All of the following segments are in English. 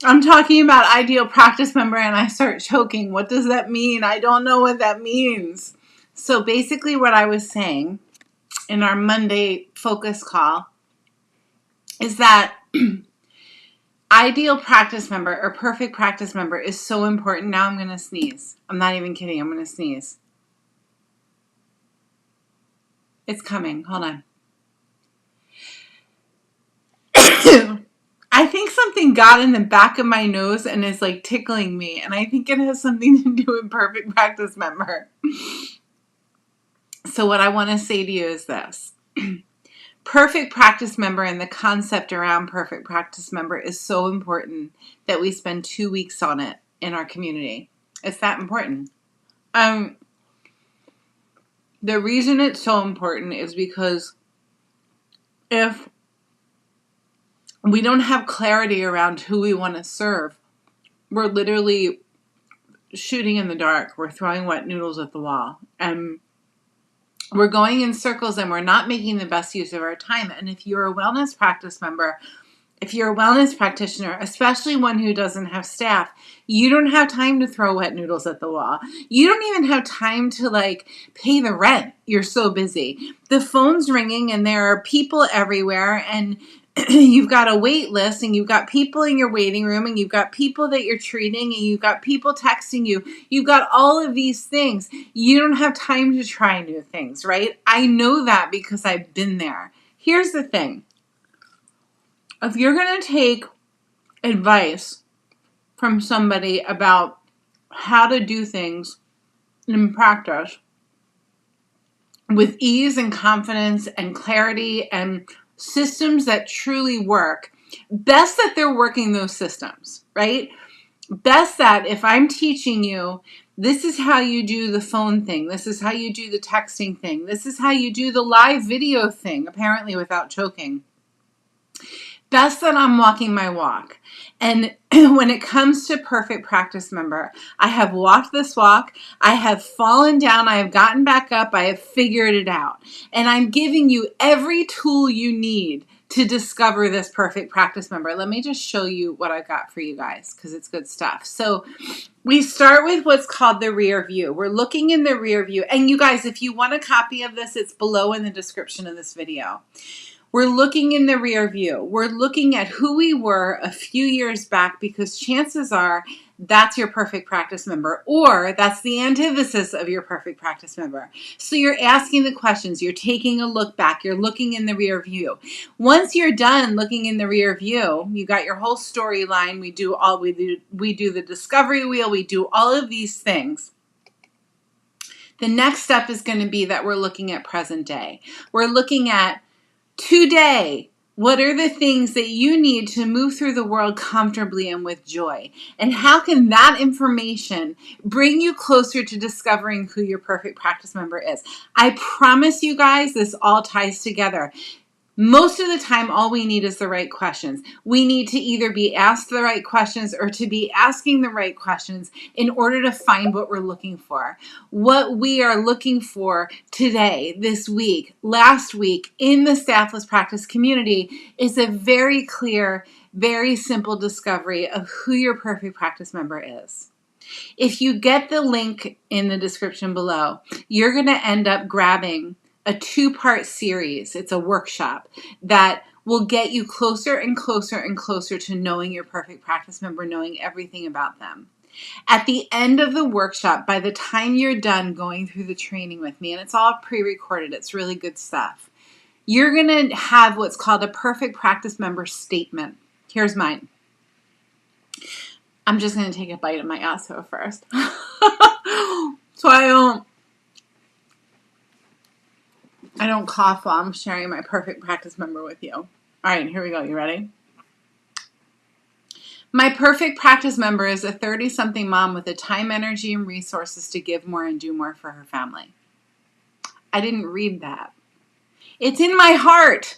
I'm talking about ideal practice member and I start choking. What does that mean? I don't know what that means. So basically what I was saying in our Monday focus call is that ideal practice member or perfect practice member is so important. Now I'm going to sneeze. I'm not even kidding. I'm going to sneeze. It's coming. Hold on. I think something got in the back of my nose and is like tickling me. And I think it has something to do with perfect practice member. So what I want to say to you is this. Perfect practice member and the concept around perfect practice member is so important that we spend 2 weeks on it in our community. It's that important. The reason it's so important is because if we don't have clarity around who we want to serve, we're literally shooting in the dark. We're throwing wet noodles at the wall. And we're going in circles and we're not making the best use of our time. And if you're a wellness practice member, if you're a wellness practitioner, especially one who doesn't have staff, you don't have time to throw wet noodles at the wall. You don't even have time to pay the rent. You're so busy. The phone's ringing and there are people everywhere and you've got a wait list and you've got people in your waiting room and you've got people that you're treating and you've got people texting you. You've got all of these things. You don't have time to try new things, right? I know that because I've been there. Here's the thing. If you're going to take advice from somebody about how to do things in practice with ease and confidence and clarity and systems that truly work, best that they're working those systems, right? Best that if I'm teaching you, this is how you do the phone thing. This is how you do the texting thing. This is how you do the live video thing, apparently without choking. Best that I'm walking my walk. And when it comes to perfect practice member, I have walked this walk. I have fallen down. I have gotten back up. I have figured it out. And I'm giving you every tool you need to discover this perfect practice member. Let me just show you what I've got for you guys because it's good stuff. So we start with what's called the rear view. We're looking in the rear view. And you guys, if you want a copy of this, it's below in the description of this video. We're looking in the rear view. We're looking at who we were a few years back because chances are that's your perfect practice member or that's the antithesis of your perfect practice member. So you're asking the questions. You're taking a look back. You're looking in the rear view. Once you're done looking in the rear view, you got your whole storyline. We do the discovery wheel. We do all of these things. The next step is going to be that we're looking at present day. We're looking at today, what are the things that you need to move through the world comfortably and with joy? And how can that information bring you closer to discovering who your perfect practice member is? I promise you guys, this all ties together. Most of the time, all we need is the right questions. We need to either be asked the right questions or to be asking the right questions in order to find what we're looking for. What we are looking for today, this week, last week in the Staffless Practice community is a very clear, very simple discovery of who your perfect practice member is. If you get the link in the description below, you're going to end up grabbing a 2-part series. It's a workshop that will get you closer and closer and closer to knowing your perfect practice member, knowing everything about them. At the end of the workshop, by the time you're done going through the training with me, and it's all pre-recorded, it's really good stuff, you're going to have what's called a perfect practice member statement. Here's mine. I'm just going to take a bite of my asso first. So I don't cough while I'm sharing my perfect practice member with you. All right, here we go. You ready? My perfect practice member is a 30-something mom with the time, energy, and resources to give more and do more for her family. I didn't read that. It's in my heart.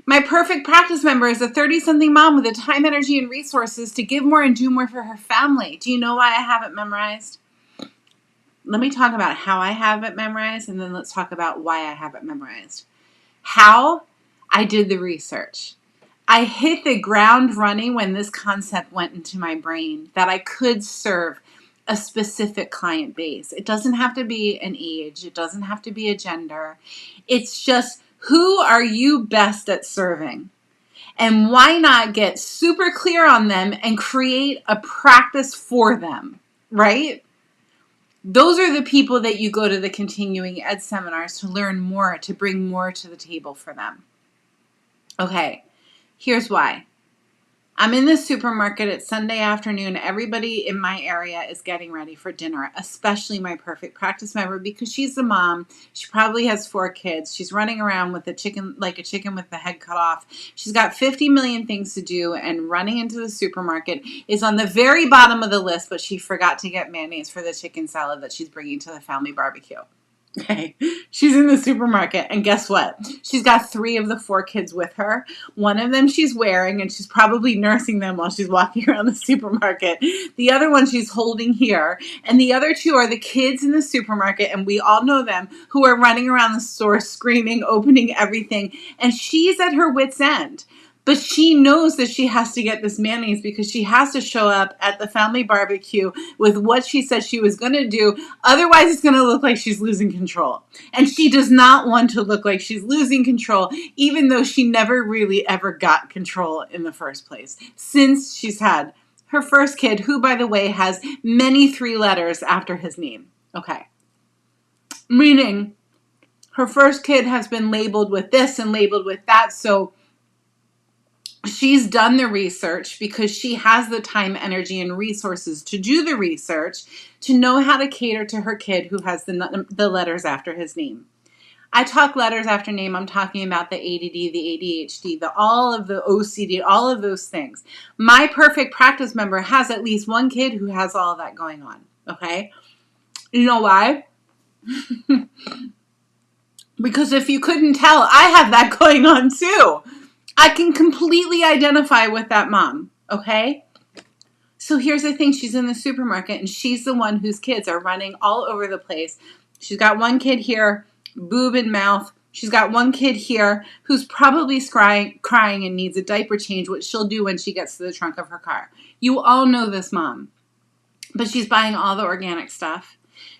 My perfect practice member is a 30-something mom with the time, energy, and resources to give more and do more for her family. Do you know why I have it memorized? Let me talk about how I have it memorized, and then let's talk about why I have it memorized. How? I did the research. I hit the ground running when this concept went into my brain that I could serve a specific client base. It doesn't have to be an age. It doesn't have to be a gender. It's just, who are you best at serving? And why not get super clear on them and create a practice for them, right? Those are the people that you go to the continuing ed seminars to learn more, to bring more to the table for them. Okay, here's why. I'm in the supermarket. It's Sunday afternoon. Everybody in my area is getting ready for dinner, especially my perfect practice member, because she's the mom. She probably has 4 kids. She's running around with a chicken, like a chicken with the head cut off. She's got 50 million things to do, and running into the supermarket is on the very bottom of the list, but she forgot to get mayonnaise for the chicken salad that she's bringing to the family barbecue. Okay, she's in the supermarket, and guess what? She's got 3 of the 4 kids with her. One of them she's wearing, and she's probably nursing them while she's walking around the supermarket. The other one she's holding here, and the other 2 are the kids in the supermarket, and we all know them, who are running around the store screaming, opening everything, and she's at her wit's end. But she knows that she has to get this mayonnaise because she has to show up at the family barbecue with what she said she was going to do. Otherwise, it's going to look like she's losing control. And she does not want to look like she's losing control, even though she never really ever got control in the first place, since she's had her first kid, who, by the way, has many 3 letters after his name. Okay. Meaning her first kid has been labeled with this and labeled with that, so she's done the research because she has the time, energy, and resources to do the research to know how to cater to her kid who has the letters after his name. I talk letters after name. I'm talking about the ADD, the ADHD, all of the OCD, all of those things. My perfect practice member has at least 1 kid who has all of that going on. Okay? You know why? Because if you couldn't tell, I have that going on too. I can completely identify with that mom, okay? So here's the thing. She's in the supermarket, and she's the one whose kids are running all over the place. She's got 1 kid here, boob and mouth. She's got 1 kid here who's probably crying and needs a diaper change, which she'll do when she gets to the trunk of her car. You all know this mom. But she's buying all the organic stuff.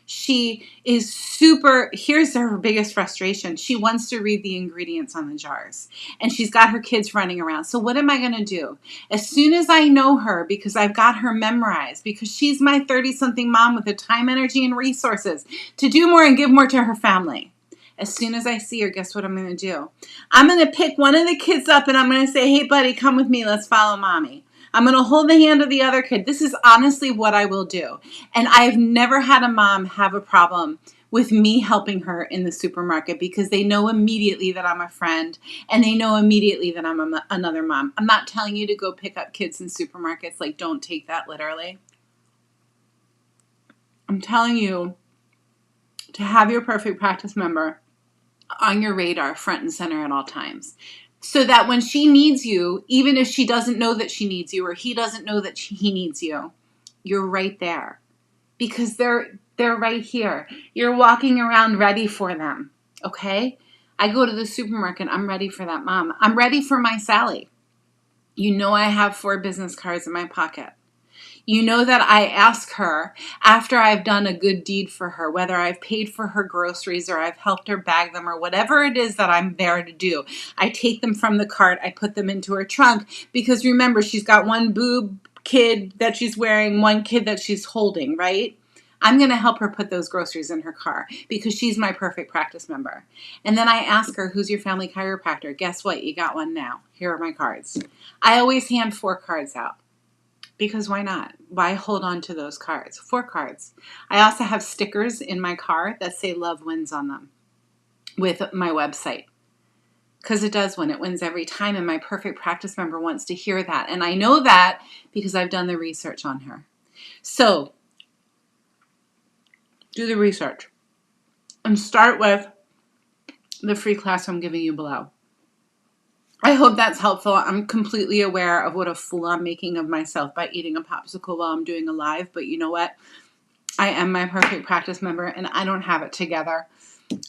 She is here's her biggest frustration. She wants to read the ingredients on the jars, and she's got her kids running around. So what am I going to do? As soon as I know her, because I've got her memorized, because she's my 30-something mom with the time, energy, and resources to do more and give more to her family. As soon as I see her, guess what I'm going to do? I'm going to pick one of the kids up, and I'm going to say, hey, buddy, come with me. Let's follow mommy. I'm going to hold the hand of the other kid. This is honestly what I will do. And I've never had a mom have a problem with me helping her in the supermarket because they know immediately that I'm a friend, and they know immediately that I'm another mom. I'm not telling you to go pick up kids in supermarkets. Like, don't take that literally. I'm telling you to have your perfect practice member on your radar, front and center at all times. So that when she needs you, even if she doesn't know that she needs you or he doesn't know that he needs you, you're right there. Because they're right here. You're walking around ready for them, okay? I go to the supermarket. I'm ready for that mom. I'm ready for my Sally. You know I have 4 business cards in my pocket. You know that I ask her after I've done a good deed for her, whether I've paid for her groceries or I've helped her bag them or whatever it is that I'm there to do. I take them from the cart. I put them into her trunk because remember, she's got 1 boob kid that she's wearing, 1 kid that she's holding, right? I'm going to help her put those groceries in her car because she's my perfect practice member. And then I ask her, who's your family chiropractor? Guess what? You got one now. Here are my cards. I always hand 4 cards out. Because why not? Why hold on to those cards? 4 cards. I also have stickers in my car that say Love Wins on them with my website. Because it does win. It wins every time. And my perfect practice member wants to hear that. And I know that because I've done the research on her. So, do the research. And start with the free class I'm giving you below. I hope that's helpful. I'm completely aware of what a fool I'm making of myself by eating a popsicle while I'm doing a live. But you know what? I am my perfect practice member, and I don't have it together.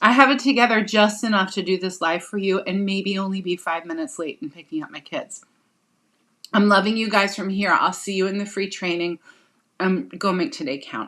I have it together just enough to do this live for you and maybe only be 5 minutes late in picking up my kids. I'm loving you guys from here. I'll see you in the free training. Go make today count.